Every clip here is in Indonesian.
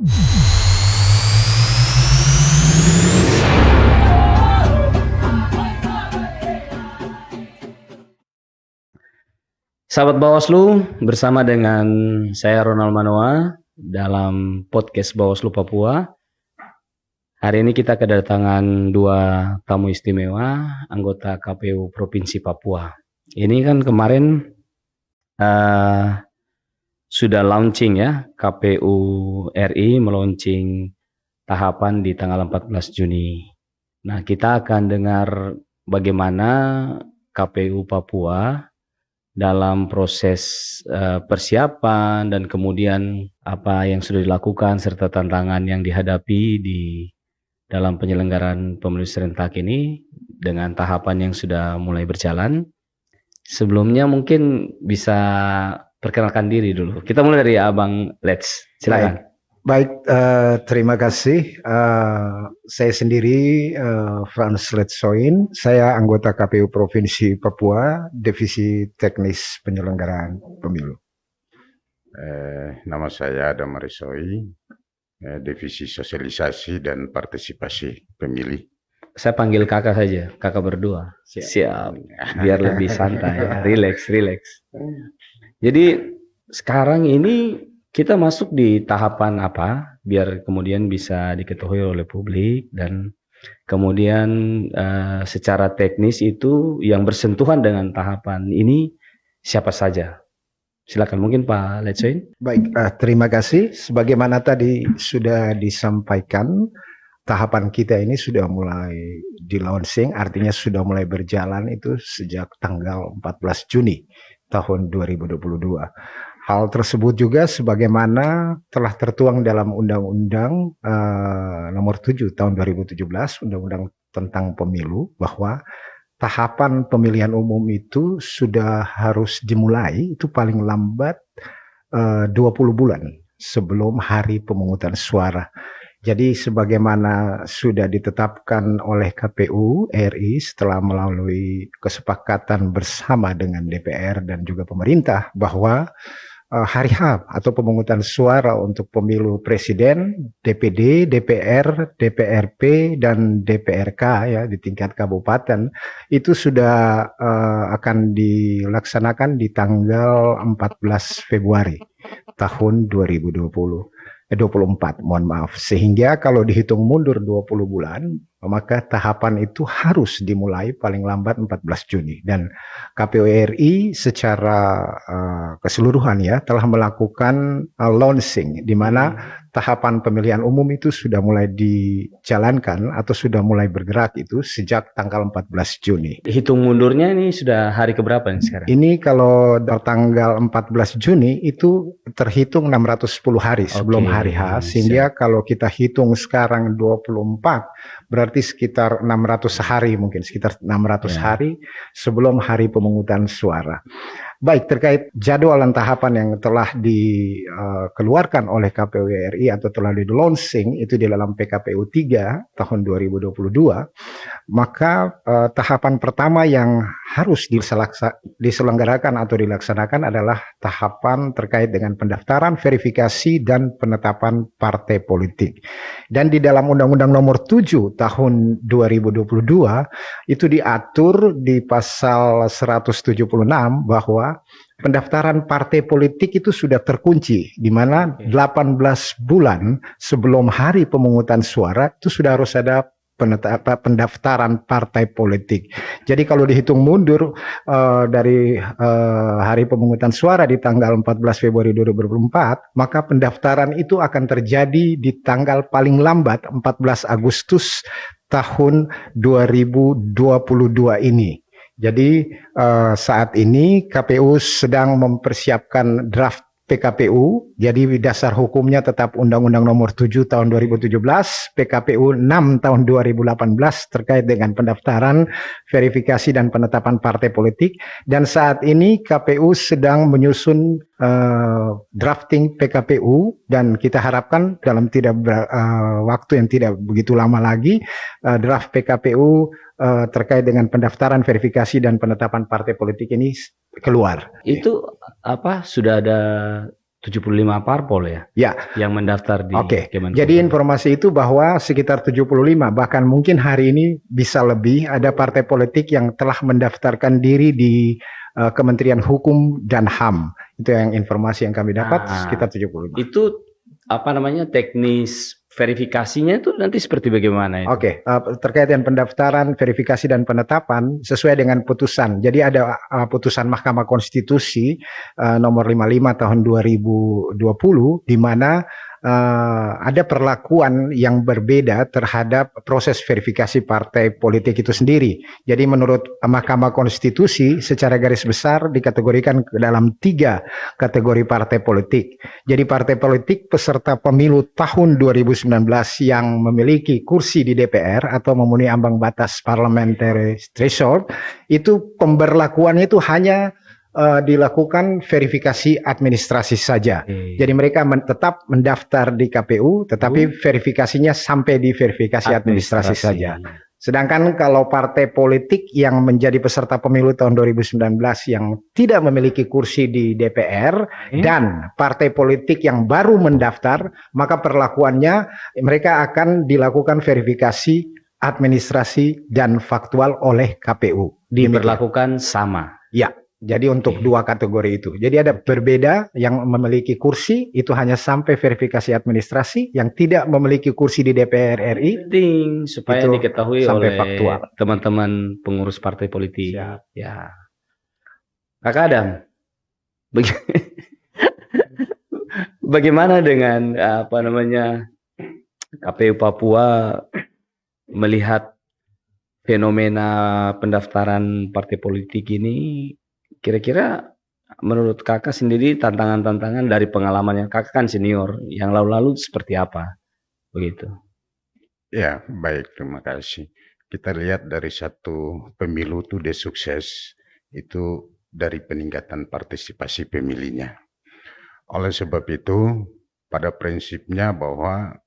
Sahabat Bawaslu, bersama dengan saya Ronald Manoa dalam podcast Bawaslu Papua. Hari ini kita kedatangan dua tamu istimewa, anggota KPU Provinsi Papua. Ini kan kemarin sudah launching ya, KPU RI meluncing tahapan di tanggal 14 Juni. Nah, kita akan dengar bagaimana KPU Papua dalam proses persiapan dan kemudian apa yang sudah dilakukan serta tantangan yang dihadapi di dalam penyelenggaraan pemilu serentak ini dengan tahapan yang sudah mulai berjalan. Sebelumnya mungkin bisa perkenalkan diri dulu. Kita mulai dari Abang Let's. Silakan. Baik, terima kasih. Saya sendiri Frans Letsoin. Saya anggota KPU Provinsi Papua, Divisi Teknis Penyelenggaraan Pemilu. Nama saya Adam Marisoi, Divisi Sosialisasi dan Partisipasi Pemilih. Saya panggil kakak saja, kakak berdua. Siap. Biar lebih santai, relax. Jadi sekarang ini kita masuk di tahapan apa, biar kemudian bisa diketahui oleh publik, dan kemudian secara teknis itu yang bersentuhan dengan tahapan ini siapa saja. Silakan, mungkin Pak Letsoin. Baik, terima kasih. Sebagaimana tadi sudah disampaikan, tahapan kita ini sudah mulai di launching, artinya sudah mulai berjalan itu sejak tanggal 14 Juni tahun 2022. Hal tersebut juga sebagaimana telah tertuang dalam Undang-Undang Nomor 7 Tahun 2017, Undang-Undang tentang Pemilu, bahwa tahapan pemilihan umum itu sudah harus dimulai itu paling lambat 20 bulan sebelum hari pemungutan suara. Jadi sebagaimana sudah ditetapkan oleh KPU RI setelah melalui kesepakatan bersama dengan DPR dan juga pemerintah bahwa hari H atau pemungutan suara untuk pemilu presiden, DPD, DPR, DPRP, dan DPRK ya di tingkat kabupaten itu sudah akan dilaksanakan di tanggal 14 Februari tahun 2024, mohon maaf. Sehingga kalau dihitung mundur 20 bulan, maka tahapan itu harus dimulai paling lambat 14 Juni. Dan KPU RI secara keseluruhan ya telah melakukan launching, di mana tahapan pemilihan umum itu sudah mulai dijalankan atau sudah mulai bergerak itu sejak tanggal 14 Juni. Hitung mundurnya ini sudah hari keberapa nih sekarang? Ini kalau tanggal 14 Juni itu terhitung 610 hari sebelum hari H, sehingga kalau kita hitung sekarang 24, berarti sekitar 600 hari mungkin, sekitar 600 hari sebelum hari pemungutan suara. Baik, terkait jadwal dan tahapan yang telah dikeluarkan oleh KPU RI atau telah di launching itu di dalam PKPU 3 tahun 2022, maka tahapan pertama yang harus diselenggarakan atau dilaksanakan adalah tahapan terkait dengan pendaftaran, verifikasi, dan penetapan partai politik. Dan di dalam Undang-Undang Nomor 7 tahun 2022 itu diatur di pasal 176 bahwa pendaftaran partai politik itu sudah terkunci, di mana 18 bulan sebelum hari pemungutan suara itu sudah harus ada pendaftaran partai politik. Jadi kalau dihitung mundur dari hari pemungutan suara di tanggal 14 Februari 2024, maka pendaftaran itu akan terjadi di tanggal paling lambat 14 Agustus tahun 2022 ini. Jadi saat ini KPU sedang mempersiapkan draft PKPU, jadi dasar hukumnya tetap Undang-Undang Nomor 7 Tahun 2017, PKPU 6 Tahun 2018 terkait dengan pendaftaran, verifikasi, dan penetapan partai politik. Dan saat ini KPU sedang menyusun drafting PKPU, dan kita harapkan dalam waktu yang tidak begitu lama lagi draft PKPU terkait dengan pendaftaran, verifikasi, dan penetapan partai politik ini keluar. Itu apa, sudah ada 75 parpol ya Ya, yang mendaftar di oke. Kemenkumham. Jadi informasi itu bahwa sekitar 75, bahkan mungkin hari ini bisa lebih, ada partai politik yang telah mendaftarkan diri di Kementerian Hukum dan HAM. Itu yang informasi yang kami dapat, sekitar 75. Itu apa namanya, teknis verifikasinya itu nanti seperti bagaimana itu? Oke, terkait dengan pendaftaran, verifikasi dan penetapan sesuai dengan putusan. Jadi ada putusan Mahkamah Konstitusi nomor 55 tahun 2020 di mana ada perlakuan yang berbeda terhadap proses verifikasi partai politik itu sendiri. Jadi menurut Mahkamah Konstitusi secara garis besar dikategorikan ke dalam 3 kategori partai politik. Jadi partai politik peserta pemilu tahun 2019 yang memiliki kursi di DPR atau memenuhi ambang batas parliamentary threshold, itu pemberlakuannya itu hanya dilakukan verifikasi administrasi saja. Jadi mereka tetap mendaftar di KPU, tetapi verifikasinya sampai di verifikasi administrasi saja. Sedangkan kalau partai politik yang menjadi peserta pemilu tahun 2019 yang tidak memiliki kursi di DPR dan partai politik yang baru mendaftar, maka perlakuannya mereka akan dilakukan verifikasi administrasi dan faktual oleh KPU. Diberlakukan sama. Ya. Jadi untuk 2 kategori itu. Jadi ada berbeda, yang memiliki kursi itu hanya sampai verifikasi administrasi, yang tidak memiliki kursi di DPR RI penting supaya diketahui oleh faktual. Teman-teman pengurus partai politik. Siap. Ya. Kakak Adam, bagaimana dengan apa namanya KPU Papua melihat fenomena pendaftaran partai politik ini? Kira-kira menurut kakak sendiri tantangan-tantangan dari pengalaman yang kakak kan senior, yang lalu-lalu seperti apa? Begitu. Ya, baik, terima kasih. Kita lihat dari satu pemilu itu dia sukses, itu dari peningkatan partisipasi pemilihnya. Oleh sebab itu, pada prinsipnya bahwa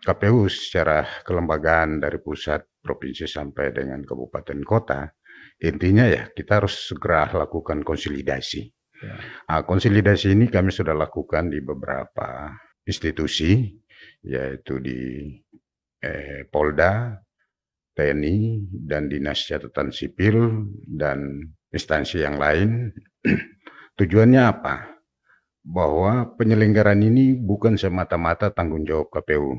KPU secara kelembagaan dari pusat, provinsi sampai dengan kabupaten kota, intinya ya kita harus segera lakukan konsolidasi. Konsolidasi ini kami sudah lakukan di beberapa institusi, yaitu di Polda, TNI, dan Dinas Catatan Sipil, dan instansi yang lain. Tujuannya apa? Bahwa penyelenggaraan ini bukan semata-mata tanggung jawab KPU,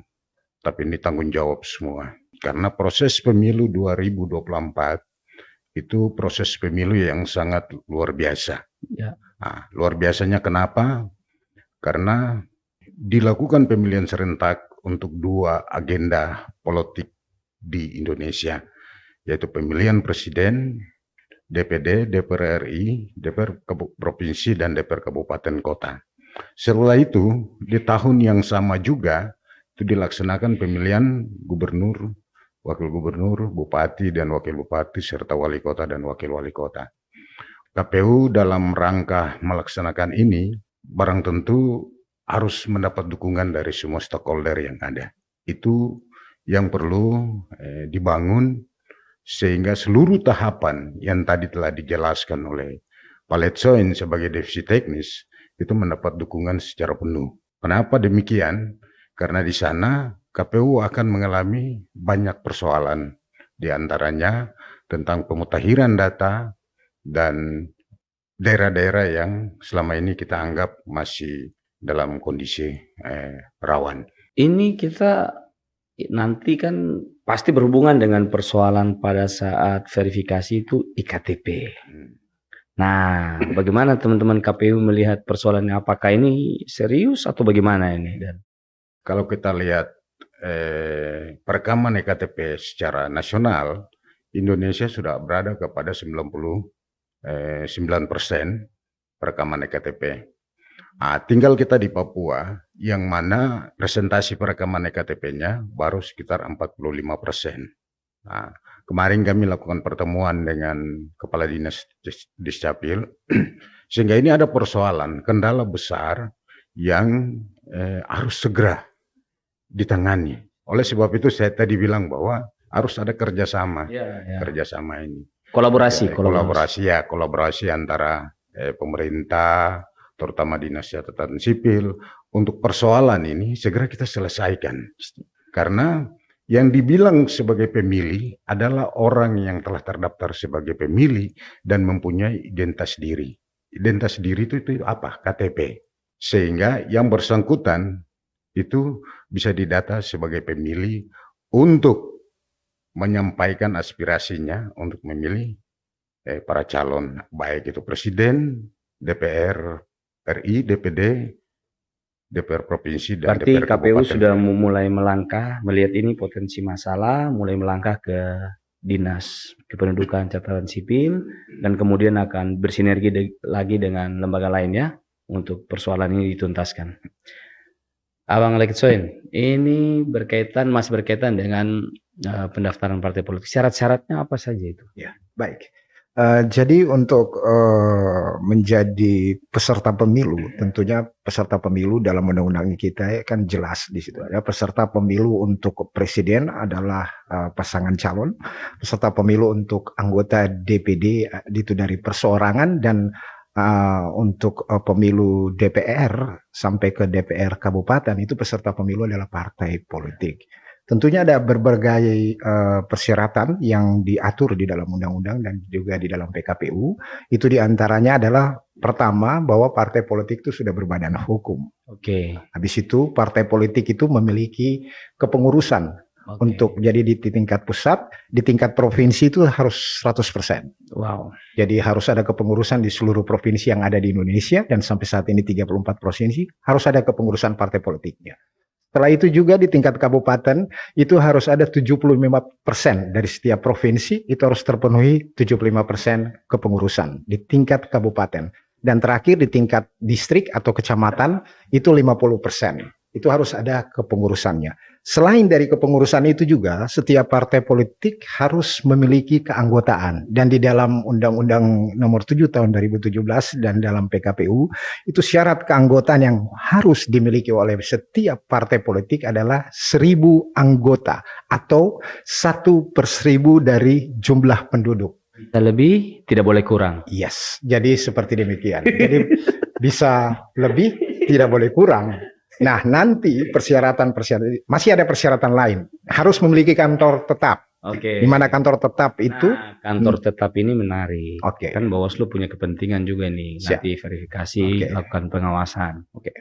tapi ini tanggung jawab semua. Karena proses pemilu 2024 itu proses pemilu yang sangat luar biasa. Ya. Luar biasanya kenapa? Karena dilakukan pemilihan serentak untuk 2 agenda politik di Indonesia, yaitu pemilihan presiden, DPD, DPR RI, DPR provinsi, dan DPR kabupaten kota. Setelah itu, di tahun yang sama juga, itu dilaksanakan pemilihan gubernur, wakil gubernur, bupati, dan wakil bupati, serta wali kota dan wakil wali kota. KPU dalam rangka melaksanakan ini, barang tentu harus mendapat dukungan dari semua stakeholder yang ada. Itu yang perlu dibangun, sehingga seluruh tahapan yang tadi telah dijelaskan oleh Pak Letsoin sebagai divisi teknis, itu mendapat dukungan secara penuh. Kenapa demikian? Karena di sana KPU akan mengalami banyak persoalan, di antaranya tentang pemutakhiran data dan daerah-daerah yang selama ini kita anggap masih dalam kondisi rawan. Ini kita nanti kan pasti berhubungan dengan persoalan pada saat verifikasi itu iktp. Nah, bagaimana teman-teman KPU melihat persoalannya? Apakah ini serius atau bagaimana ini? Dan kalau kita lihat perekaman iktp secara nasional, Indonesia sudah berada kepada 99% perekaman iktp. Tinggal kita di Papua, yang mana presentasi perekaman iktp-nya baru sekitar 45%. Kemarin kami lakukan pertemuan dengan Kepala Dinas Discapil, sehingga ini ada persoalan, kendala besar yang harus segera ditangani. Oleh sebab itu saya tadi bilang bahwa harus ada kerjasama, kerjasama ini. Kolaborasi Kolaborasi antara pemerintah, terutama Dinas Catatan Sipil, untuk persoalan ini segera kita selesaikan. Karena yang dibilang sebagai pemilih adalah orang yang telah terdaftar sebagai pemilih dan mempunyai identitas diri. Identitas diri itu apa? KTP. Sehingga yang bersangkutan itu bisa didata sebagai pemilih untuk menyampaikan aspirasinya untuk memilih para calon, baik itu presiden, DPR RI, DPD, DPR provinsi, dan Berarti DPR KPU kabupaten. sudah mulai melangkah, melihat ini potensi masalah, mulai melangkah ke Dinas Kependudukan Catatan Sipil, dan kemudian akan bersinergi lagi dengan lembaga lainnya untuk persoalan ini dituntaskan. Abang Leksoin, ini masih berkaitan dengan pendaftaran partai politik. Syarat-syaratnya apa saja itu? Ya, baik. Jadi untuk menjadi peserta pemilu, tentunya peserta pemilu dalam undang-undang kita kan jelas di situ ada peserta pemilu untuk presiden adalah pasangan calon, peserta pemilu untuk anggota DPD itu dari perseorangan, dan untuk pemilu DPR sampai ke DPR kabupaten itu peserta pemilu adalah partai politik. Tentunya ada berbagai persyaratan yang diatur di dalam undang-undang dan juga di dalam PKPU. Itu diantaranya adalah pertama bahwa partai politik itu sudah berbadan hukum. Oke. Habis itu partai politik itu memiliki kepengurusan. Oke. Untuk jadi di tingkat pusat, di tingkat provinsi itu harus 100%. Wow. Jadi harus ada kepengurusan di seluruh provinsi yang ada di Indonesia, dan sampai saat ini 34 provinsi harus ada kepengurusan partai politiknya. Setelah itu juga di tingkat kabupaten itu harus ada 75% dari setiap provinsi itu harus terpenuhi 75% kepengurusan di tingkat kabupaten. Dan terakhir di tingkat distrik atau kecamatan itu 50%. Itu harus ada kepengurusannya. Selain dari kepengurusan itu juga, setiap partai politik harus memiliki keanggotaan. Dan di dalam Undang-Undang Nomor 7 Tahun 2017 dan dalam PKPU, itu syarat keanggotaan yang harus dimiliki oleh setiap partai politik adalah 1.000 anggota atau 1/1000 dari jumlah penduduk. Bisa lebih, tidak boleh kurang. Yes, jadi seperti demikian. Jadi bisa lebih, tidak boleh kurang. Nah, nanti persyaratan masih ada persyaratan lain. Harus memiliki kantor tetap. Oke. Di mana kantor tetap itu? Nah, kantor tetap ini menarik. Oke. Kan Bawaslu punya kepentingan juga nih. Siap. Nanti verifikasi, Oke. lakukan pengawasan. Oke.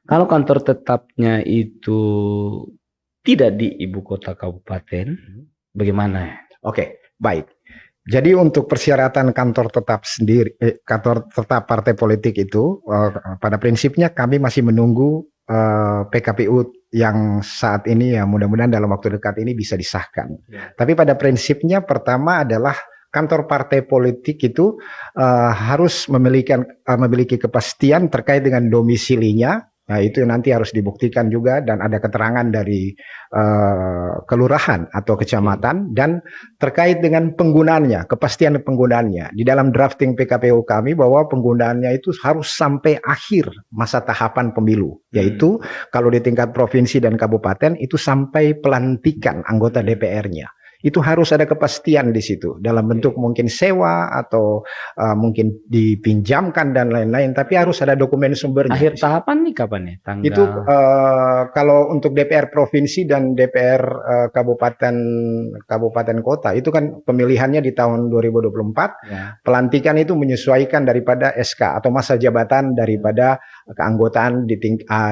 Kalau kantor tetapnya itu tidak di ibu kota kabupaten, bagaimana? Oke, baik. Jadi untuk persyaratan kantor tetap sendiri, kantor tetap partai politik itu, pada prinsipnya kami masih menunggu PKPU yang saat ini ya mudah-mudahan dalam waktu dekat ini bisa disahkan. Ya. Tapi pada prinsipnya pertama adalah kantor partai politik itu harus memiliki kepastian terkait dengan domisilinya. Nah, itu nanti harus dibuktikan juga dan ada keterangan dari kelurahan atau kecamatan, dan terkait dengan penggunaannya, kepastian penggunaannya. Di dalam drafting PKPU kami bahwa penggunaannya itu harus sampai akhir masa tahapan pemilu, yaitu kalau di tingkat provinsi dan kabupaten itu sampai pelantikan anggota DPR-nya. Itu harus ada kepastian di situ dalam bentuk mungkin sewa atau mungkin dipinjamkan dan lain-lain, tapi harus ada dokumen sumbernya. Akhir tahapan nih kapan ya? Tanggal... Itu kalau untuk DPR provinsi dan DPR kabupaten kota itu kan pemilihannya di tahun 2024. Ya. Pelantikan itu menyesuaikan daripada SK atau masa jabatan daripada keanggotaan di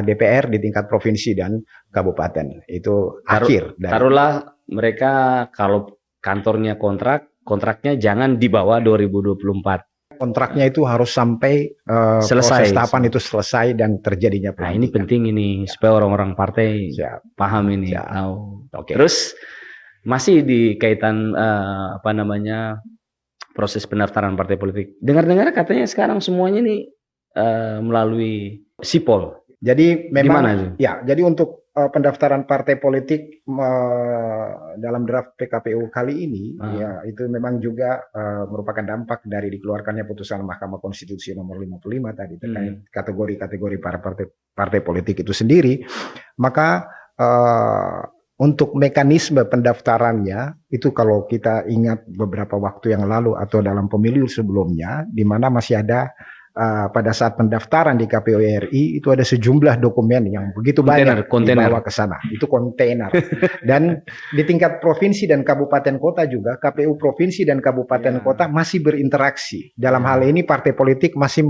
DPR di tingkat provinsi dan kabupaten. Itu akhir. Taruhlah mereka kalau kantornya kontraknya jangan di bawah 2024. Kontraknya itu harus sampai selesai. Proses tahapan itu selesai dan terjadinya pelantikan. Nah, ini penting ini supaya orang-orang partai paham ini. Tahu. Okay. Terus masih di kaitan proses pendaftaran partai politik. Dengar-dengar katanya sekarang semuanya nih melalui sipol. Jadi memang gimana itu? Ya, jadi untuk pendaftaran partai politik dalam draft PKPU kali ini ya itu memang juga merupakan dampak dari dikeluarkannya putusan Mahkamah Konstitusi nomor 55 tadi terkait kategori-kategori para partai politik itu sendiri. Maka untuk mekanisme pendaftarannya itu kalau kita ingat beberapa waktu yang lalu atau dalam pemilu sebelumnya, di mana masih ada pada saat pendaftaran di KPU RI itu ada sejumlah dokumen yang begitu banyak dibawa ke sana. Itu kontainer. Dan di tingkat provinsi dan kabupaten kota juga, KPU provinsi dan kabupaten kota masih berinteraksi. Dalam hal ini partai politik masih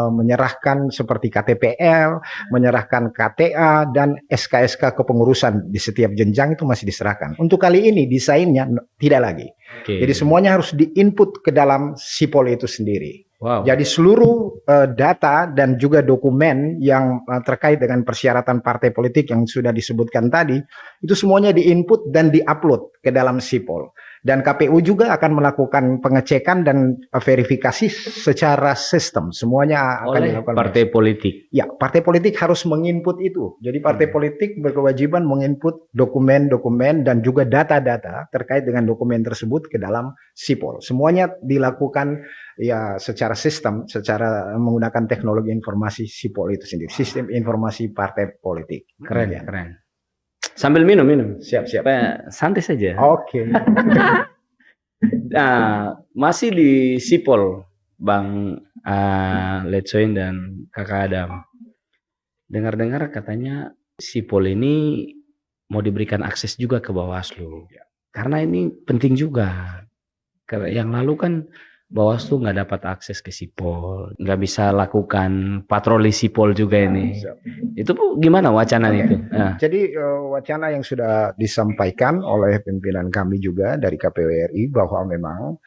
menyerahkan seperti KTPL, menyerahkan KTA, dan SK-SK kepengurusan di setiap jenjang itu masih diserahkan. Untuk kali ini desainnya tidak lagi. Jadi semuanya harus diinput ke dalam sipol itu sendiri. Wow. Jadi seluruh data dan juga dokumen yang terkait dengan persyaratan partai politik yang sudah disebutkan tadi, itu semuanya diinput dan diupload ke dalam sipol. Dan KPU juga akan melakukan pengecekan dan verifikasi secara sistem. Semuanya akan dilakukan partai politik. Ya, partai politik harus menginput itu. Jadi partai politik berkewajiban menginput dokumen-dokumen dan juga data-data terkait dengan dokumen tersebut ke dalam sipol. Semuanya dilakukan ya secara sistem, secara menggunakan teknologi informasi sipol itu sendiri. Sistem informasi partai politik. Keren, keren. Sambil minum. Siap. Santai saja. Oke. Nah, masih di sipol, Bang Letsoin dan Kakak Adam. Dengar-dengar katanya sipol ini mau diberikan akses juga ke Bawaslu. Karena ini penting juga. Karena yang lalu kan Bawaslu nggak dapat akses ke sipol, nggak bisa lakukan patroli sipol juga ini. Itu gimana wacana itu? Nah. Jadi wacana yang sudah disampaikan oleh pimpinan kami juga dari KPU RI bahwa memang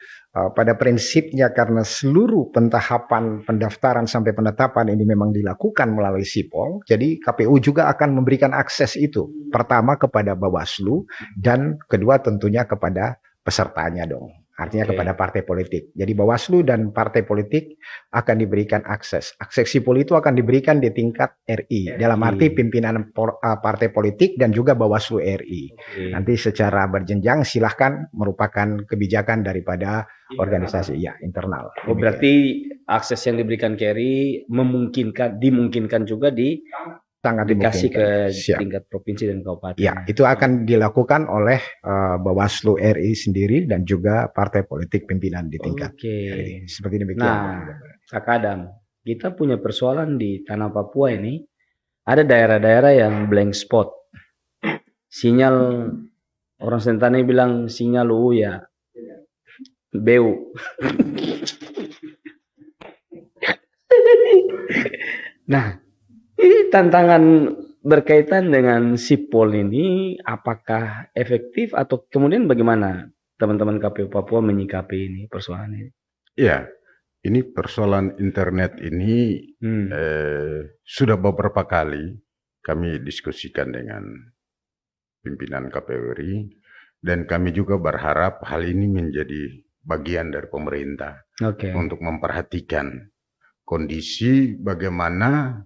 pada prinsipnya karena seluruh pentahapan pendaftaran sampai penetapan ini memang dilakukan melalui sipol, jadi KPU juga akan memberikan akses itu. Pertama kepada Bawaslu dan kedua tentunya kepada pesertanya dong. Artinya kepada partai politik. Jadi Bawaslu dan partai politik akan diberikan akses. Akses sipol itu akan diberikan di tingkat RI. Dalam arti pimpinan partai politik dan juga Bawaslu RI. Nanti secara berjenjang silahkan merupakan kebijakan daripada organisasi internal. Oh, berarti akses yang diberikan ke RI dimungkinkan juga sangat dikasih ke tingkat provinsi dan kabupaten. Ya, itu akan dilakukan oleh Bawaslu RI sendiri dan juga partai politik pimpinan di tingkat RI. Seperti demikian. Nah, Kak Adam, kita punya persoalan di tanah Papua ini. Ada daerah-daerah yang blank spot. Sinyal, orang Sentani bilang sinyal ya beu. Nah, ini tantangan berkaitan dengan sipol ini, apakah efektif atau kemudian bagaimana teman-teman KPU Papua menyikapi ini persoalan ini? Iya, ini persoalan internet ini sudah beberapa kali kami diskusikan dengan pimpinan KPU RI dan kami juga berharap hal ini menjadi bagian dari pemerintah untuk memperhatikan kondisi bagaimana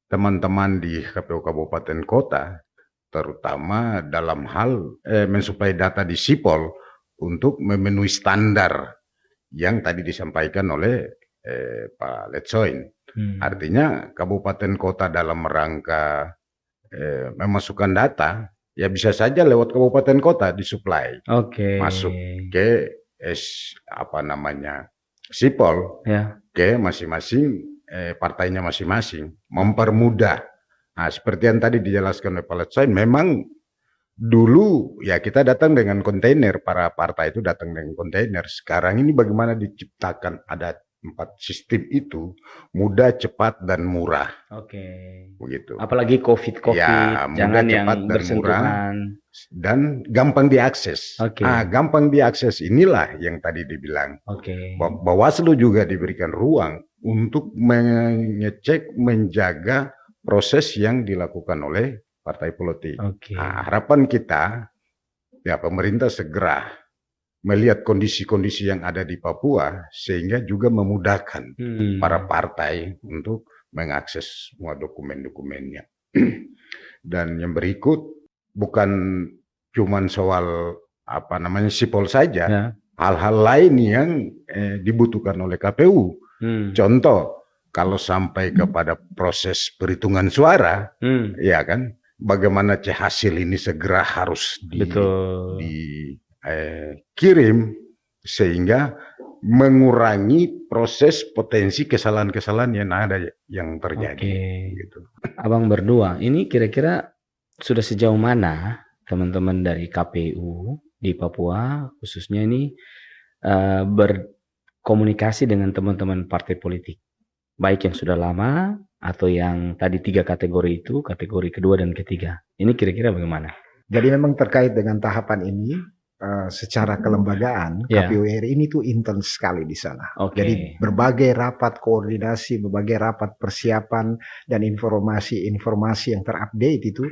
teman-teman di KPU Kabupaten Kota, terutama dalam hal mensuplai data di sipol untuk memenuhi standar yang tadi disampaikan oleh Pak Letsoin. Artinya Kabupaten Kota dalam rangka memasukkan data, ya bisa saja lewat Kabupaten Kota disuplai. Masuk ke sipol, ke masing-masing partainya masing-masing, mempermudah. Nah, seperti yang tadi dijelaskan oleh Pak Letsoin, memang dulu ya kita datang dengan kontainer, para partai itu datang dengan kontainer. Sekarang ini bagaimana diciptakan ada 4 sistem itu mudah, cepat, dan murah. Begitu. Apalagi COVID, ya, jangan mudah, yang cepat, dan murah, dan gampang diakses. Gampang diakses inilah yang tadi dibilang. Bawaslu juga diberikan ruang untuk mengecek, menjaga proses yang dilakukan oleh partai politik. Harapan kita, ya pemerintah segera melihat kondisi-kondisi yang ada di Papua sehingga juga memudahkan para partai untuk mengakses semua dokumen-dokumennya. Dan yang berikut bukan cuman soal sipol saja, hal-hal lain yang dibutuhkan oleh KPU. Contoh, kalau sampai kepada proses perhitungan suara, ya kan, bagaimana hasil ini segera harus dikirim sehingga mengurangi proses potensi kesalahan-kesalahan yang terjadi. Oke. Gitu. Abang berdua, ini kira-kira sudah sejauh mana teman-teman dari KPU di Papua khususnya ini berkomunikasi dengan teman-teman partai politik, baik yang sudah lama atau yang tadi 3 kategori itu, kategori kedua dan ketiga. Ini kira-kira bagaimana? Jadi memang terkait dengan tahapan ini, secara kelembagaan Ya. KPU RI ini tuh intens sekali di sana. Oke. Jadi berbagai rapat koordinasi, berbagai rapat persiapan dan informasi yang terupdate itu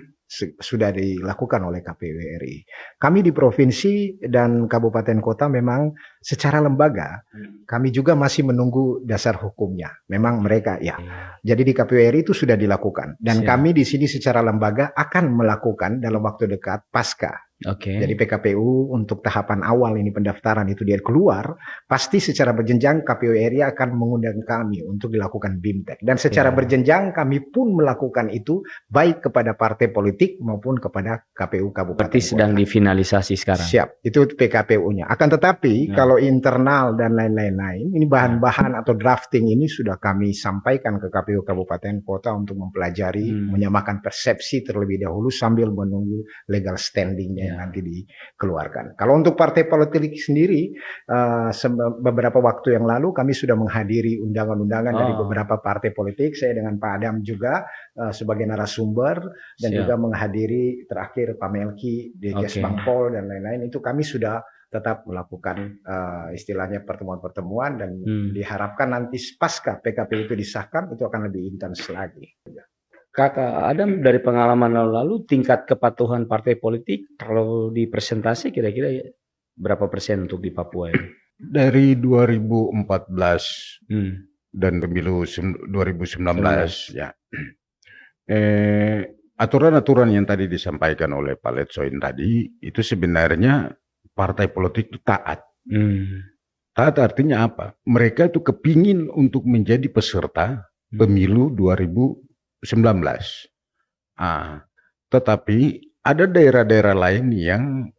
sudah dilakukan oleh KPU RI. Kami di provinsi dan kabupaten kota memang secara lembaga kami juga masih menunggu dasar hukumnya. Memang mereka ya. Jadi di KPU RI itu sudah dilakukan dan Siap. kami di sini secara lembaga akan melakukan dalam waktu dekat pasca. Oke. Jadi PKPU untuk tahapan awal ini pendaftaran itu dia keluar, pasti secara berjenjang KPU RI akan mengundang kami untuk dilakukan BIMTEK. Dan secara Ya. berjenjang kami pun melakukan itu baik kepada partai politik maupun kepada KPU kabupaten Berarti sedang kota. difinalisasi sekarang. Siap, itu PKPU-nya. Akan tetapi Ya. kalau internal dan lain-lain, ini bahan-bahan atau drafting ini sudah kami sampaikan ke KPU kabupaten kota untuk mempelajari, menyamakan persepsi terlebih dahulu sambil menunggu legal standingnya yang nanti dikeluarkan. Kalau untuk partai politik sendiri, beberapa waktu yang lalu kami sudah menghadiri undangan-undangan dari beberapa partai politik. Saya dengan Pak Adam juga sebagai narasumber dan Siap. juga menghadiri terakhir Pak Melki, Dekes Oke. Bangpol dan lain-lain. Itu kami sudah tetap melakukan istilahnya pertemuan-pertemuan dan diharapkan nanti pasca PKPU itu disahkan itu akan lebih intens lagi. Kakak Adam, dari pengalaman lalu tingkat kepatuhan partai politik kalau di persentase kira-kira berapa persen untuk di Papua ini? Dari 2014 dan pemilu 2019 ya. Aturan-aturan yang tadi disampaikan oleh Pak Letsoin tadi itu sebenarnya partai politik itu taat. Taat artinya apa? Mereka itu kepingin untuk menjadi peserta pemilu 2019. Tetapi ada daerah-daerah lain yang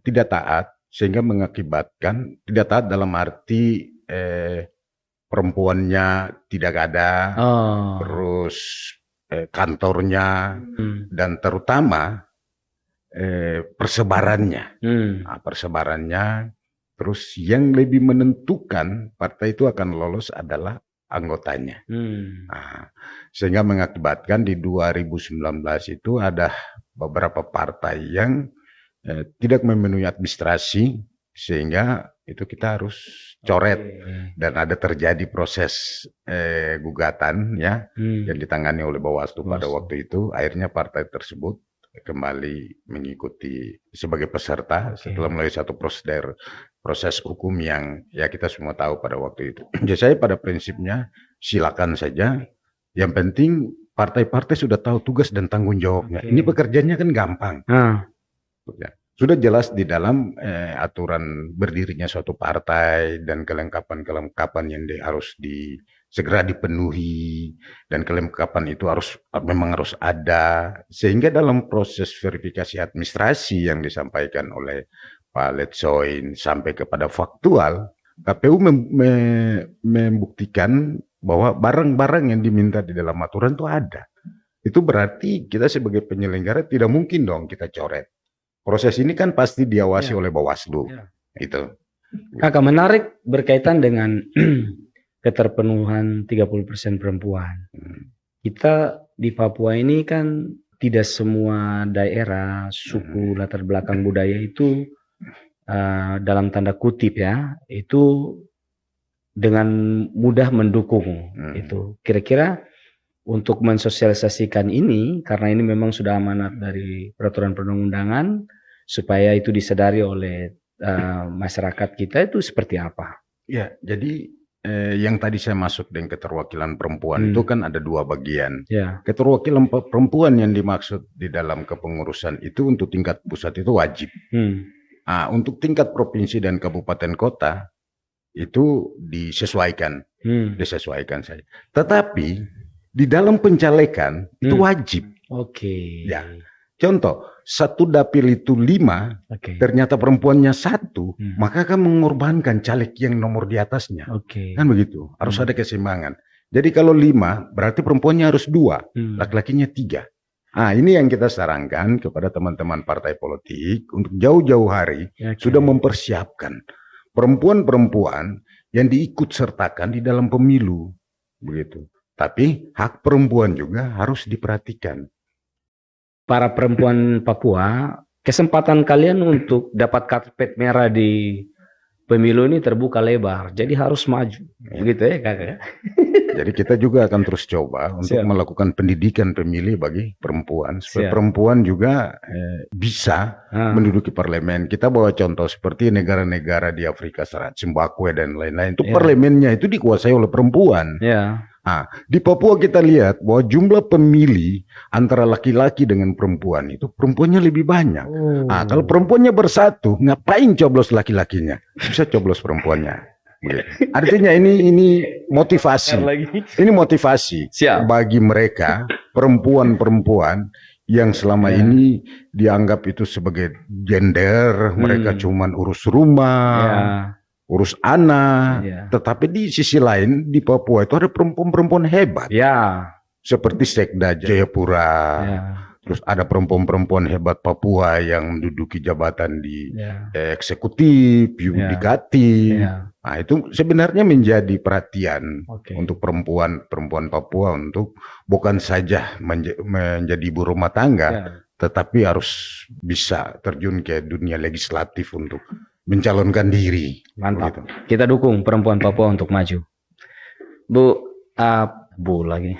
tidak taat sehingga mengakibatkan tidak taat dalam arti perempuannya tidak ada, terus kantornya dan terutama persebarannya. Persebarannya, terus yang lebih menentukan partai itu akan lolos adalah anggotanya. Sehingga mengakibatkan di 2019 itu ada beberapa partai yang tidak memenuhi administrasi sehingga itu kita harus coret dan ada terjadi proses gugatan ya yang ditangani oleh Bawaslu pada waktu itu. Akhirnya partai tersebut kembali mengikuti sebagai peserta setelah melalui satu proses hukum yang ya kita semua tahu pada waktu itu. Jadi saya pada prinsipnya silakan saja. Yang penting partai-partai sudah tahu tugas dan tanggung jawabnya. Ini pekerjaannya kan gampang. Sudah jelas di dalam aturan berdirinya suatu partai dan kelengkapan-kelengkapan yang harus segera dipenuhi dan kelengkapan itu memang harus ada sehingga dalam proses verifikasi administrasi yang disampaikan oleh Pak Letsoin sampai kepada faktual, KPU membuktikan bahwa barang-barang yang diminta di dalam aturan itu ada. Itu berarti kita sebagai penyelenggara tidak mungkin dong kita coret. Proses ini kan pasti diawasi oleh Bawaslu. Itu. Kakak, menarik berkaitan dengan keterpenuhan 30% perempuan. Kita di Papua ini kan tidak semua daerah, suku, latar belakang budaya itu dalam tanda kutip ya, itu dengan mudah mendukung itu. Kira-kira untuk mensosialisasikan ini, karena ini memang sudah amanat dari peraturan perundang-undangan, supaya itu disadari oleh masyarakat kita itu seperti apa? Ya, jadi yang tadi saya masuk dengan keterwakilan perempuan itu kan ada dua bagian. Keterwakilan perempuan yang dimaksud di dalam kepengurusan itu untuk tingkat pusat itu wajib. Untuk tingkat provinsi dan kabupaten kota itu disesuaikan saja. Tetapi di dalam pencalekan itu wajib. Oke. Ya. Contoh, satu dapil itu 5, Oke. ternyata perempuannya 1, Hmm. maka akan mengorbankan caleg yang nomor di atasnya. Oke. Kan begitu, harus Hmm. ada keseimbangan. Jadi kalau 5, berarti perempuannya harus 2, Hmm. laki-lakinya 3. Ini yang kita sarankan kepada teman-teman partai politik untuk jauh-jauh hari Oke. sudah mempersiapkan perempuan-perempuan yang diikut sertakan di dalam pemilu, begitu. Tapi hak perempuan juga harus diperhatikan. Para perempuan Papua, kesempatan kalian untuk dapat karpet merah di pemilu ini terbuka lebar. Jadi harus maju. Begitu ya, Kakak? Jadi kita juga akan terus coba untuk Siap. melakukan pendidikan pemilih bagi perempuan, supaya Siap. perempuan juga bisa menduduki parlemen. Kita bawa contoh seperti negara-negara di Afrika Selatan, Zimbabwe dan lain-lain. Itu parlemennya itu dikuasai oleh perempuan. Ya. Di Papua kita lihat bahwa jumlah pemilih antara laki-laki dengan perempuan itu perempuannya lebih banyak. Kalau perempuannya bersatu, ngapain coblos laki-lakinya? Bisa coblos perempuannya. Begitu. Artinya ini motivasi. Ini motivasi bagi mereka perempuan-perempuan yang selama ini dianggap itu sebagai gender, mereka cuman urus rumah. Urus anak, tetapi di sisi lain di Papua itu ada perempuan-perempuan hebat, seperti Sekda Jayapura, terus ada perempuan-perempuan hebat Papua yang menduduki jabatan di eksekutif, yudikatif. Itu sebenarnya menjadi perhatian untuk perempuan Papua untuk bukan saja menjadi ibu rumah tangga, tetapi harus bisa terjun ke dunia legislatif untuk mencalonkan diri. Mantap. Begitu. Kita dukung perempuan Papua untuk maju. Bu lagi.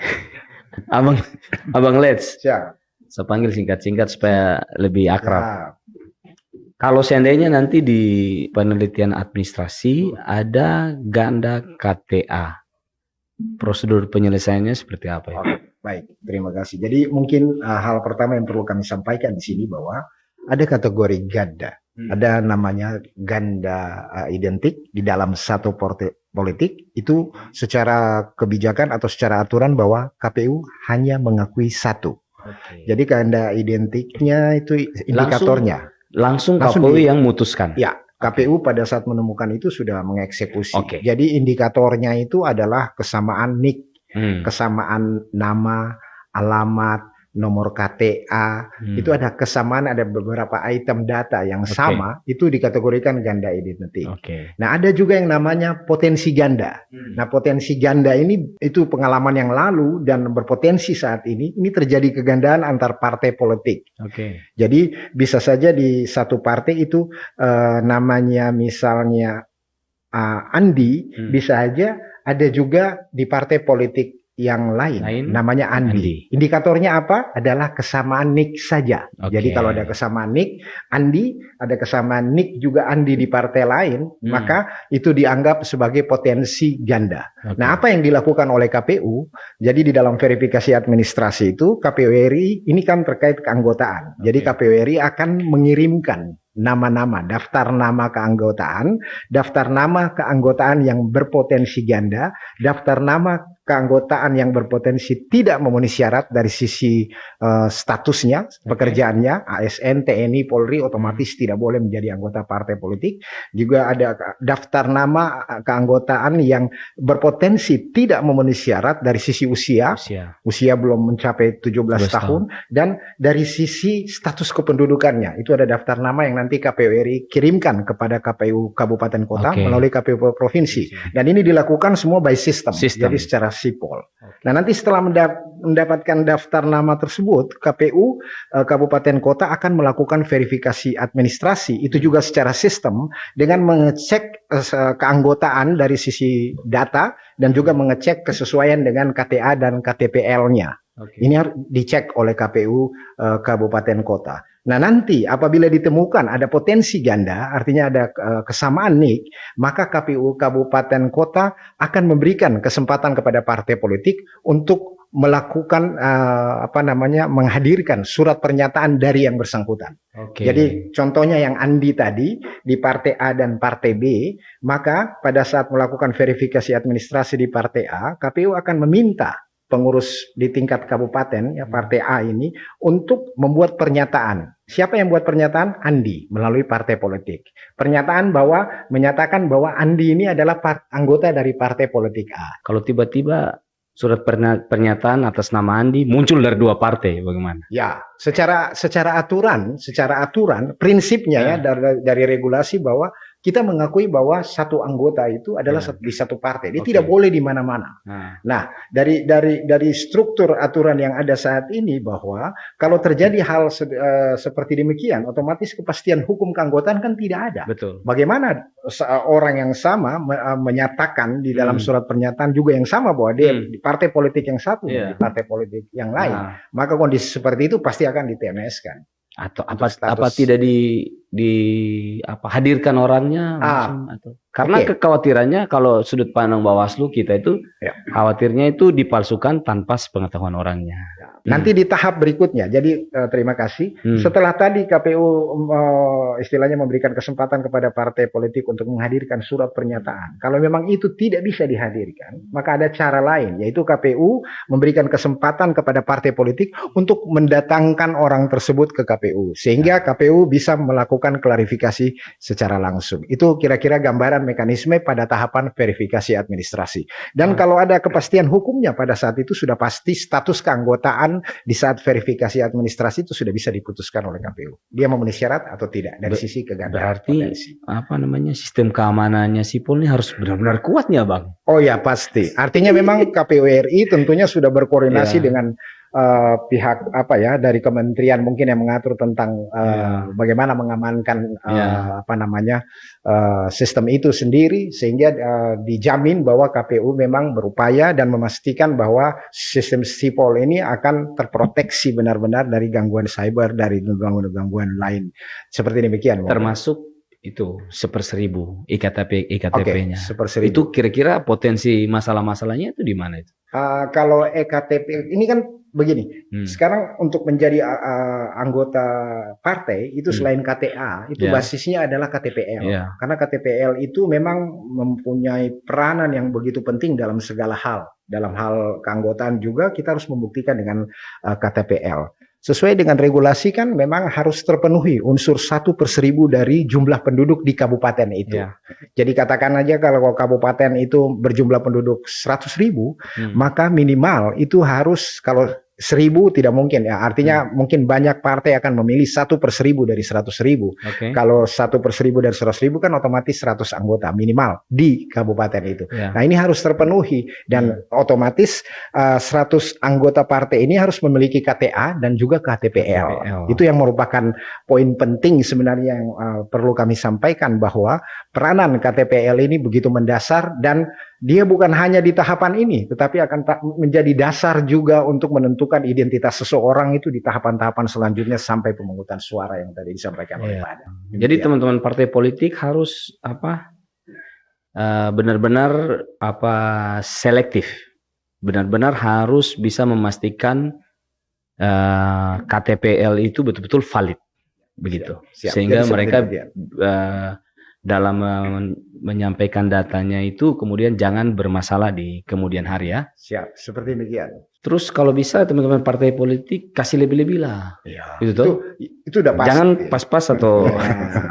Abang Let's. Siap. Saya panggil singkat-singkat supaya lebih akrab. Kalau seandainya nanti di penelitian administrasi ada ganda KTA, prosedur penyelesaiannya seperti apa ya? Baik, terima kasih. Jadi mungkin hal pertama yang perlu kami sampaikan di sini bahwa ada kategori ganda. Ada namanya ganda identik di dalam satu partai politik, itu secara kebijakan atau secara aturan bahwa KPU hanya mengakui satu. Jadi ganda identiknya itu indikatornya. Langsung KPU yang memutuskan? Ya, KPU pada saat menemukan itu sudah mengeksekusi. Jadi indikatornya itu adalah kesamaan NIK, kesamaan nama, alamat, nomor KTA, itu ada kesamaan, ada beberapa item data yang sama, itu dikategorikan ganda identik. Nah, ada juga yang namanya potensi ganda. Nah, potensi ganda ini itu pengalaman yang lalu dan berpotensi saat ini terjadi kegandaan antar partai politik. Jadi bisa saja di satu partai itu namanya misalnya Andi, bisa aja ada juga di partai politik yang lain namanya Andi. Indikatornya apa? Adalah kesamaan NIK saja. Jadi kalau ada kesamaan NIK, Andi, ada kesamaan NIK juga Andi di partai lain, maka itu dianggap sebagai potensi ganda. Nah, apa yang dilakukan oleh KPU? Jadi di dalam verifikasi administrasi itu KPU RI ini kan terkait keanggotaan. Jadi KPU RI akan mengirimkan nama-nama, daftar nama keanggotaan yang berpotensi ganda, daftar nama keanggotaan yang berpotensi tidak memenuhi syarat dari sisi statusnya, pekerjaannya, ASN, TNI, Polri otomatis tidak boleh menjadi anggota partai politik. Juga ada daftar nama keanggotaan yang berpotensi tidak memenuhi syarat dari sisi usia belum mencapai 17 tahun, dan dari sisi status kependudukannya. Itu ada daftar nama yang nanti KPU RI kirimkan kepada KPU kabupaten kota melalui KPU provinsi. Dan ini dilakukan semua by system. Jadi secara sipol. Nah, nanti setelah mendapatkan daftar nama tersebut, KPU kabupaten kota akan melakukan verifikasi administrasi, itu juga secara sistem dengan mengecek keanggotaan dari sisi data dan juga mengecek kesesuaian dengan KTA dan KTPL-nya. Ini harus dicek oleh KPU kabupaten kota. Nah, nanti apabila ditemukan ada potensi ganda, artinya ada kesamaan NIK, maka KPU kabupaten kota akan memberikan kesempatan kepada partai politik untuk melakukan menghadirkan surat pernyataan dari yang bersangkutan. Jadi contohnya yang Andi tadi di partai A dan partai B, maka pada saat melakukan verifikasi administrasi di partai A, KPU akan meminta pengurus di tingkat kabupaten ya partai A ini untuk membuat pernyataan. Siapa yang buat pernyataan? Andi melalui partai politik. Pernyataan bahwa menyatakan bahwa Andi ini adalah anggota dari partai politik A. Kalau tiba-tiba surat pernyataan atas nama Andi muncul dari 2 partai, bagaimana? Ya, secara aturan prinsipnya ya dari regulasi bahwa kita mengakui bahwa satu anggota itu adalah di satu partai. Dia tidak boleh di mana-mana. Nah, dari struktur aturan yang ada saat ini bahwa kalau terjadi hal seperti demikian, otomatis kepastian hukum keanggotaan kan tidak ada. Betul. Bagaimana orang yang sama menyatakan di dalam surat pernyataan juga yang sama bahwa dia di partai politik yang satu, di partai politik yang lain. Maka kondisi seperti itu pasti akan di-TMS-kan. Atau apa tidak hadirkan orangnya atau karena kekhawatirannya kalau sudut pandang Bawaslu kita itu khawatirnya itu dipalsukan tanpa sepengetahuan orangnya. Nanti di tahap berikutnya. Jadi terima kasih. Setelah tadi KPU istilahnya memberikan kesempatan kepada partai politik untuk menghadirkan surat pernyataan. Kalau memang itu tidak bisa dihadirkan, maka ada cara lain, yaitu KPU memberikan kesempatan kepada partai politik untuk mendatangkan orang tersebut ke KPU, sehingga KPU bisa melakukan klarifikasi secara langsung. Itu kira-kira gambaran mekanisme pada tahapan verifikasi administrasi. Dan kalau ada kepastian hukumnya pada saat itu sudah pasti status keanggotaan di saat verifikasi administrasi itu sudah bisa diputuskan oleh KPU. Dia memenuhi syarat atau tidak dari sisi kegandaran potensi. Berarti sistem keamanannya sipol ini harus benar-benar kuat ya, Bang? Oh ya, pasti. Artinya memang KPU RI tentunya sudah berkoordinasi dengan pihak dari kementerian mungkin yang mengatur tentang bagaimana mengamankan sistem itu sendiri, sehingga dijamin bahwa KPU memang berupaya dan memastikan bahwa sistem sipol ini akan terproteksi benar-benar dari gangguan cyber, dari gangguan lain seperti demikian. Termasuk itu 1/1000 IKTP-nya. Itu kira-kira potensi masalah-masalahnya itu di mana itu? Kalau EKTP ini kan begini, sekarang untuk menjadi anggota partai itu selain KTA, itu basisnya adalah KTPL. Karena KTPL itu memang mempunyai peranan yang begitu penting dalam segala hal. Dalam hal keanggotaan juga kita harus membuktikan dengan KTPL. Sesuai dengan regulasi kan memang harus terpenuhi unsur 1/1000 dari jumlah penduduk di kabupaten itu. Jadi katakan aja kalau kabupaten itu berjumlah penduduk 100.000, maka minimal itu harus, kalau 1000 tidak mungkin ya, artinya mungkin banyak partai akan memilih 1/1000 dari 100.000. Kalau 1/1000 dari 100.000 kan otomatis 100 anggota minimal di kabupaten itu. Nah ini harus terpenuhi dan otomatis 100 anggota partai ini harus memiliki KTA dan juga KTPL. Itu yang merupakan poin penting sebenarnya yang perlu kami sampaikan, bahwa peranan KTPL ini begitu mendasar dan dia bukan hanya di tahapan ini, tetapi akan menjadi dasar juga untuk menentukan identitas seseorang itu di tahapan-tahapan selanjutnya sampai pemungutan suara yang tadi disampaikan oleh Pak Adam. Jadi teman-teman partai politik harus benar-benar selektif, benar-benar harus bisa memastikan KTPL itu betul-betul valid, begitu. Sehingga mereka dalam menyampaikan datanya itu kemudian jangan bermasalah di kemudian hari ya. Siap, seperti demikian. Terus kalau bisa teman-teman partai politik kasih lebih-lebih lah. Itu udah pasti. Jangan pas-pas atau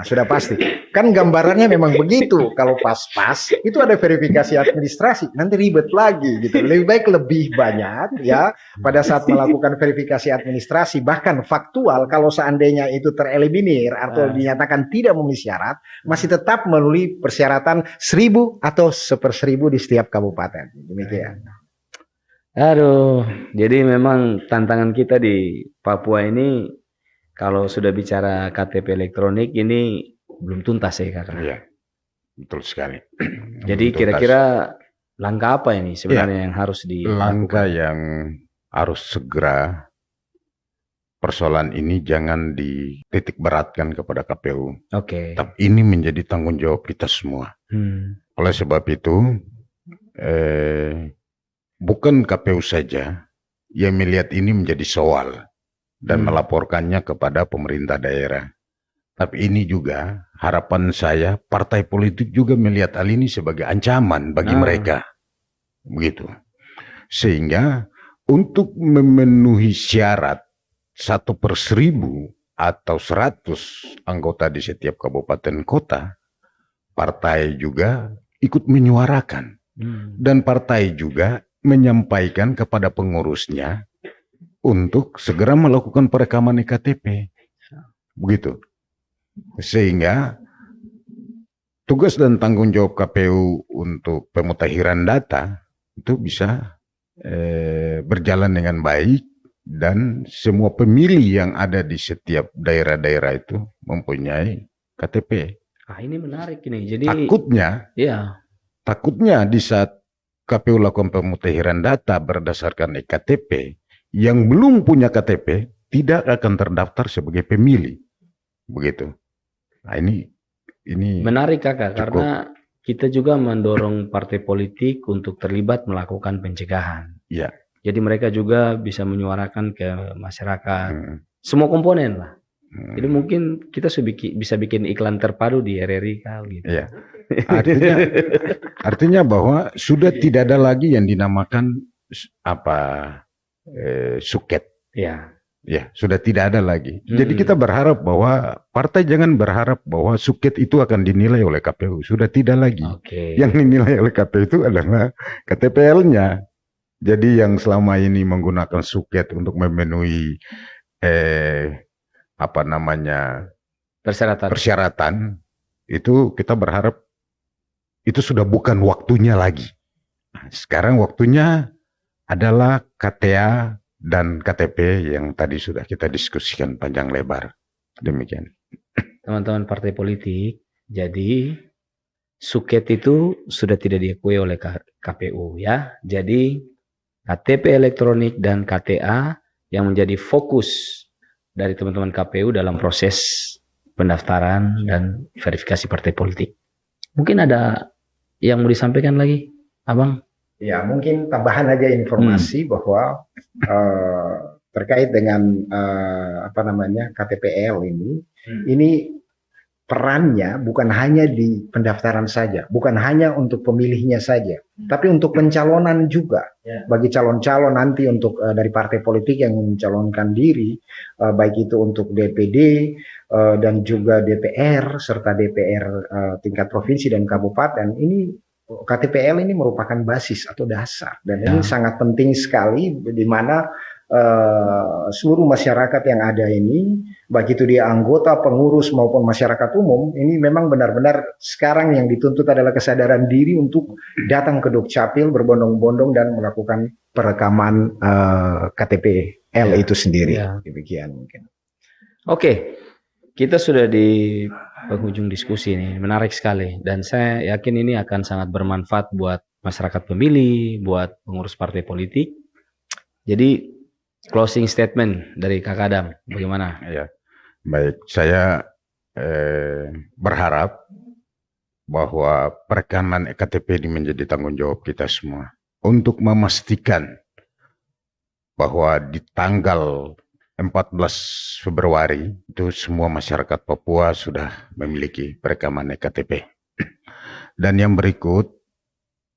sudah pasti. Kan gambarannya memang begitu. Kalau pas-pas itu ada verifikasi administrasi, nanti ribet lagi gitu. Lebih baik lebih banyak ya pada saat melakukan verifikasi administrasi, bahkan faktual kalau seandainya itu tereliminir atau dinyatakan tidak memenuhi syarat, masih tetap melalui persyaratan 1000 atau 1/1000 di setiap kabupaten. Demikian. Aduh, jadi memang tantangan kita di Papua ini kalau sudah bicara KTP elektronik ini belum tuntas ya, Kak. Iya, betul sekali. Jadi kira-kira langkah apa ini sebenarnya yang harus dilakukan? Langkah yang harus segera, persoalan ini jangan dititik beratkan kepada KPU. Tapi ini menjadi tanggung jawab kita semua. Oleh sebab itu, bukan KPU saja yang melihat ini menjadi soal dan melaporkannya kepada pemerintah daerah. Tapi ini juga harapan saya, partai politik juga melihat hal ini sebagai ancaman bagi mereka. Begitu. Sehingga untuk memenuhi syarat 1/1000 atau 100 anggota di setiap kabupaten kota, partai juga ikut menyuarakan. Dan partai juga menyampaikan kepada pengurusnya untuk segera melakukan perekaman EKTP. Begitu. Sehingga tugas dan tanggung jawab KPU untuk pemutahiran data itu bisa berjalan dengan baik, dan semua pemilih yang ada di setiap daerah-daerah itu mempunyai KTP. Ini menarik ini. Jadi takutnya di saat KPU lakukan pemutahiran data berdasarkan EKTP, yang belum punya KTP tidak akan terdaftar sebagai pemilih. Begitu. Nah, ini menarik Kakak, karena kita juga mendorong partai politik untuk terlibat melakukan pencegahan. Ya. Jadi mereka juga bisa menyuarakan ke masyarakat, semua komponen lah. Jadi mungkin kita bisa bikin iklan terpadu di RRI kali gitu. Ya. Artinya bahwa sudah tidak ada lagi yang dinamakan suket. Ya, sudah tidak ada lagi. Jadi kita berharap bahwa partai jangan berharap bahwa suket itu akan dinilai oleh KPU. Sudah tidak lagi. Yang dinilai oleh KPU itu adalah KTPL-nya. Jadi yang selama ini menggunakan suket untuk memenuhi persyaratan itu, kita berharap itu sudah bukan waktunya lagi. Sekarang waktunya adalah KTA dan KTP yang tadi sudah kita diskusikan panjang lebar. Demikian. Teman-teman partai politik, jadi suket itu sudah tidak diakui oleh KPU ya. Jadi KTP elektronik dan KTA yang menjadi fokus dari teman-teman KPU dalam proses pendaftaran dan verifikasi partai politik. Mungkin ada yang mau disampaikan lagi, Abang? Ya, mungkin tambahan aja informasi bahwa terkait dengan KTPL ini perannya bukan hanya di pendaftaran saja, bukan hanya untuk pemilihnya saja, tapi untuk pencalonan juga. Bagi calon-calon nanti untuk dari partai politik yang mencalonkan diri, baik itu untuk DPD dan juga DPR serta DPR tingkat provinsi dan kabupaten, ini KTPL ini merupakan basis atau dasar, dan ini sangat penting sekali di mana seluruh masyarakat yang ada ini, baik itu dia anggota, pengurus maupun masyarakat umum, ini memang benar-benar sekarang yang dituntut adalah kesadaran diri untuk datang ke Dukcapil berbondong-bondong dan melakukan perekaman KTPL itu sendiri. Demikian mungkin. Oke, kita sudah di penghujung diskusi ini, menarik sekali, dan saya yakin ini akan sangat bermanfaat buat masyarakat pemilih, buat pengurus partai politik. Jadi closing statement dari Kak Adam, bagaimana? Ya, baik. Saya berharap bahwa perekaman EKTP ini menjadi tanggung jawab kita semua untuk memastikan bahwa di tanggal 14 Februari itu semua masyarakat Papua sudah memiliki perekaman EKTP. Dan yang berikut,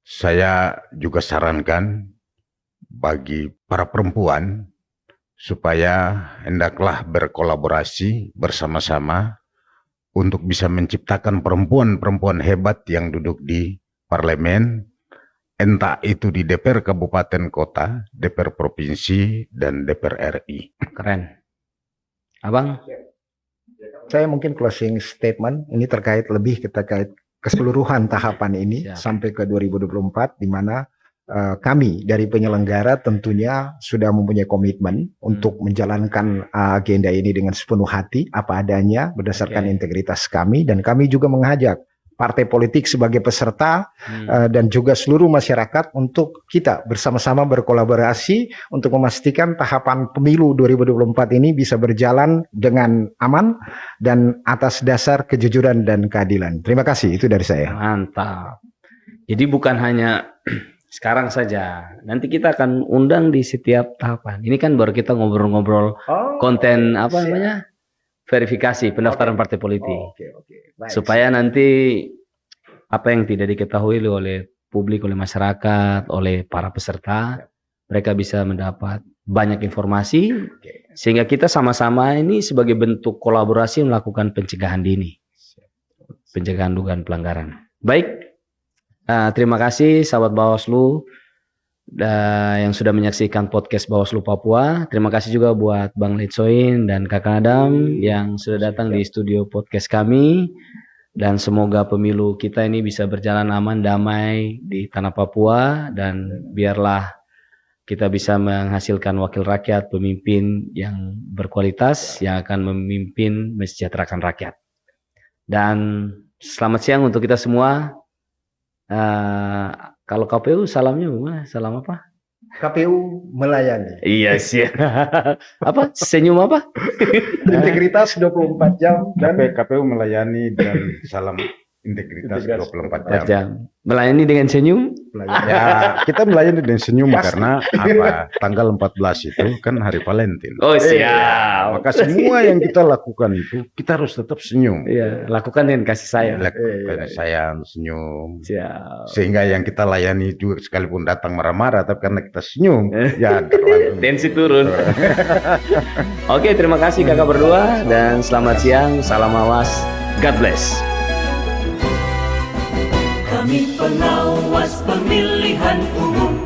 saya juga sarankan bagi para perempuan supaya hendaklah berkolaborasi bersama-sama untuk bisa menciptakan perempuan-perempuan hebat yang duduk di parlemen, entah itu di DPR Kabupaten Kota, DPR Provinsi, dan DPR RI. Keren. Abang? Saya mungkin closing statement, ini terkait keseluruhan tahapan ini sampai ke 2024, di mana kami dari penyelenggara tentunya sudah mempunyai komitmen untuk menjalankan agenda ini dengan sepenuh hati, apa adanya, berdasarkan integritas kami, dan kami juga mengajak partai politik sebagai peserta dan juga seluruh masyarakat untuk kita bersama-sama berkolaborasi untuk memastikan tahapan pemilu 2024 ini bisa berjalan dengan aman dan atas dasar kejujuran dan keadilan. Terima kasih, itu dari saya. Mantap. Jadi bukan hanya sekarang saja, nanti kita akan undang di setiap tahapan. Ini kan baru kita ngobrol-ngobrol konten verifikasi pendaftaran partai politik. Baik, supaya nanti apa yang tidak diketahui oleh publik, oleh masyarakat, oleh para peserta, mereka bisa mendapat banyak informasi, sehingga kita sama-sama ini sebagai bentuk kolaborasi melakukan pencegahan dini, pencegahan dugaan pelanggaran. Baik, terima kasih sahabat Bawaslu yang sudah menyaksikan podcast Bawaslu Papua. Terima kasih juga buat Bang Litsoin dan Kakak Adam yang sudah datang di studio podcast kami. Dan semoga pemilu kita ini bisa berjalan aman, damai di tanah Papua. Dan biarlah kita bisa menghasilkan wakil rakyat, pemimpin yang berkualitas, yang akan memimpin mensejahterakan rakyat. Dan selamat siang untuk kita semua. Kalau KPU salamnya gimana? Salam apa? KPU melayani. Iya sih. Apa? Senyum apa? Integritas 24 jam dan KPU melayani dan salam integritas 24 jam. Melayani dengan senyum? Ya, kita melayani dengan senyum karena apa? Tanggal 14 itu kan hari Valentine. Oh siap. Maka semua yang kita lakukan itu kita harus tetap senyum. Iya, lakukan dengan kasih sayang. Lakukan sayang, senyum. Siap. Sehingga yang kita layani juga sekalipun datang marah-marah, tapi karena kita senyum, ya terlalu. Tensi turun. Oke, terima kasih kakak berdua dan selamat siang. Salam awas. God bless. Kami pengawas pemilihan umum